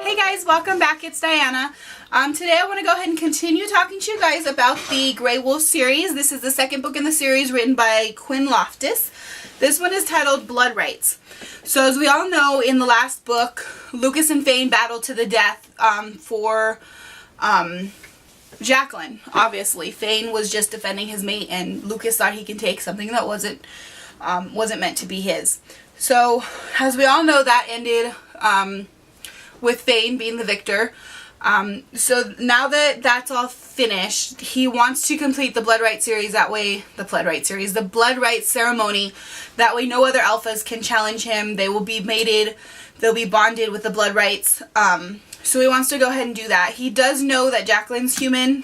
Hey guys, welcome back. It's Diana. Today I want to go ahead and continue talking to you guys about the Grey Wolf series. This is the second book in the series written by Quinn Loftis. This one is titled Blood Rites. So as we all know, in the last book, Lucas and Fane battled to the death for Jacqueline. Obviously, Fane was just defending his mate, and Lucas thought he could take something that wasn't meant to be his. So as we all know, that ended with Fane being the victor. So now that that's all finished, he wants to complete the Blood Rites series. That way, the Blood Rites ceremony. That way, no other alphas can challenge him. They will be mated. They'll be bonded with the Blood Rites. So he wants to go ahead and do that. He does know that Jacqueline's human.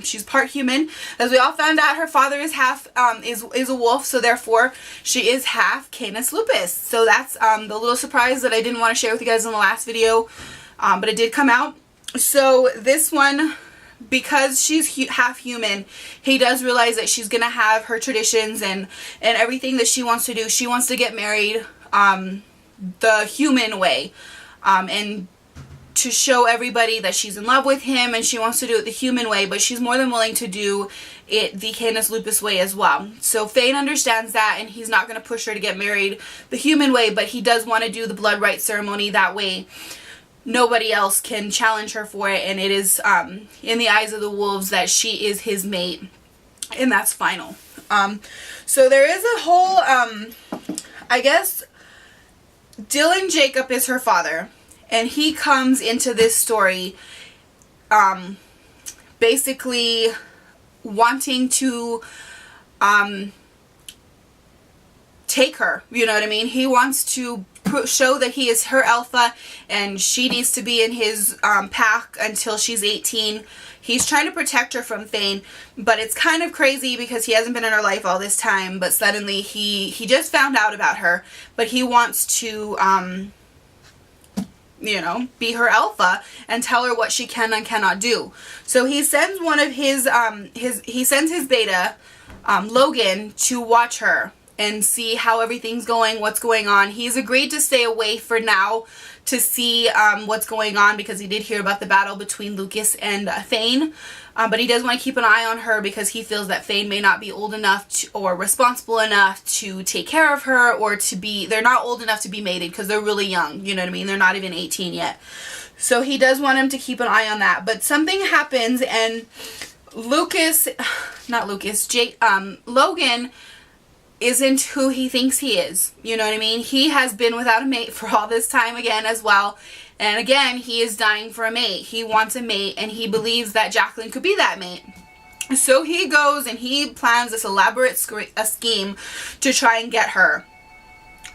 She's part human. As we all found out, her father is half is a wolf, so therefore she is half Canis lupus. So that's the little surprise that I didn't want to share with you guys in the last video, but it did come out. So this one, because she's half human, he does realize that she's gonna have her traditions and everything that she wants to do. She wants to get married the human way, and to show everybody that she's in love with him, and she wants to do it the human way, but she's more than willing to do it the Canis lupus way as well. So Fane understands that, and he's not going to push her to get married the human way, but he does want to do the blood rites ceremony. That way nobody else can challenge her for it, and it is in the eyes of the wolves that she is his mate, and that's final. So there is a whole I guess Dylan Jacob is her father. And he comes into this story basically wanting to take her, you know what I mean? He wants to show that he is her alpha and she needs to be in his pack until she's 18. He's trying to protect her from Fane, but it's kind of crazy because he hasn't been in her life all this time, but suddenly he just found out about her, but he wants to you know, be her alpha and tell her what she can and cannot do. So he sends one of his beta, Logan, to watch her and see how everything's going, what's going on. He's agreed to stay away for now to see what's going on because he did hear about the battle between Lucas and Fane. But he does want to keep an eye on her because he feels that Fane may not be old enough to, or responsible enough to take care of her, or to be, they're not old enough to be mated because they're really young, you know what I mean? They're not even 18 yet. So he does want him to keep an eye on that. But something happens and Logan isn't who he thinks he is. You know what I mean? He has been without a mate for all this time again as well. And again, he is dying for a mate. He wants a mate, and he believes that Jacqueline could be that mate. So he goes and he plans this elaborate scheme to try and get her.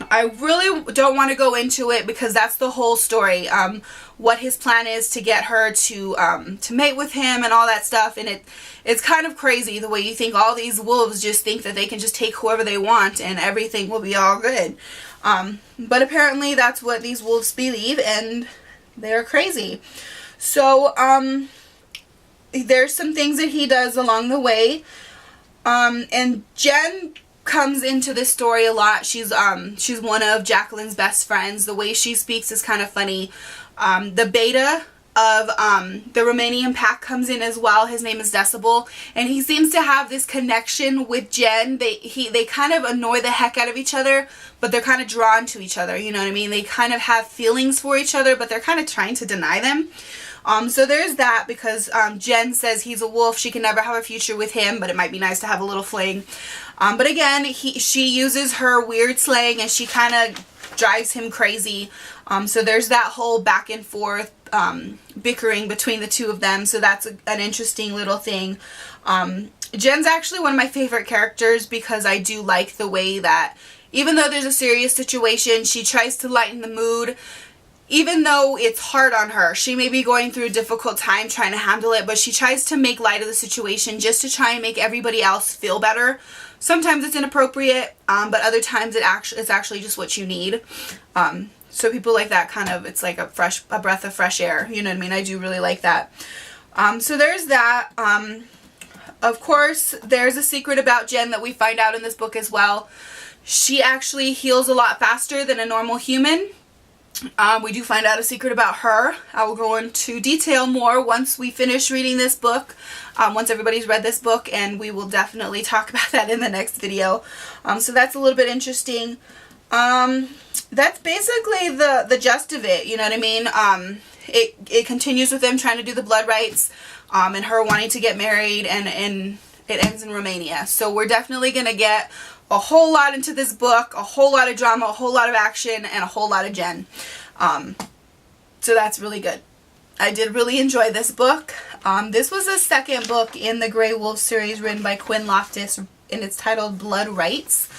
I really don't want to go into it because that's the whole story. What his plan is to get her to mate with him and all that stuff. And it's kind of crazy the way you think all these wolves just think that they can just take whoever they want and everything will be all good. But apparently that's what these wolves believe, and they're crazy. So there's some things that he does along the way. And Jen comes into this story a lot. She's one of Jacqueline's best friends. The way she speaks is kind of funny. The beta of the Romanian pack comes in as well. His name is Decibel, and he seems to have this connection with Jen. They kind of annoy the heck out of each other, but they're kind of drawn to each other, you know what I mean? They kind of have feelings for each other, but they're kind of trying to deny them. So there's that, because Jen says he's a wolf, she can never have a future with him, but it might be nice to have a little fling. But again, she uses her weird slang and she kind of drives him crazy. So there's that whole back and forth bickering between the two of them, so that's an interesting little thing. Jen's actually one of my favorite characters because I do like the way that even though there's a serious situation, she tries to lighten the mood. Even though it's hard on her, she may be going through a difficult time trying to handle it, but she tries to make light of the situation just to try and make everybody else feel better. Sometimes it's inappropriate, but other times it's actually just what you need. So people like that kind of, it's like a breath of fresh air. You know what I mean? I do really like that. So there's that. Of course, there's a secret about Jen that we find out in this book as well. She actually heals a lot faster than a normal human. We do find out a secret about her. I will go into detail more once we finish reading this book, once everybody's read this book, and we will definitely talk about that in the next video. So that's a little bit interesting. That's basically the gist of it, you know what I mean? It continues with them trying to do the blood rites, and her wanting to get married, and it ends in Romania. So we're definitely going to get a whole lot into this book, a whole lot of drama, a whole lot of action, and a whole lot of Jen. So that's really good. I did really enjoy this book. This was the second book in the Grey Wolf series written by Quinn Loftis, and it's titled Blood Rites.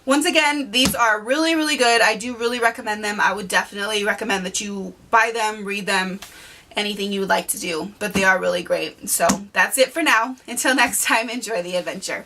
Once again, these are really, really good. I do really recommend them. I would definitely recommend that you buy them, read them, anything you would like to do. But they are really great. So that's it for now. Until next time, enjoy the adventure.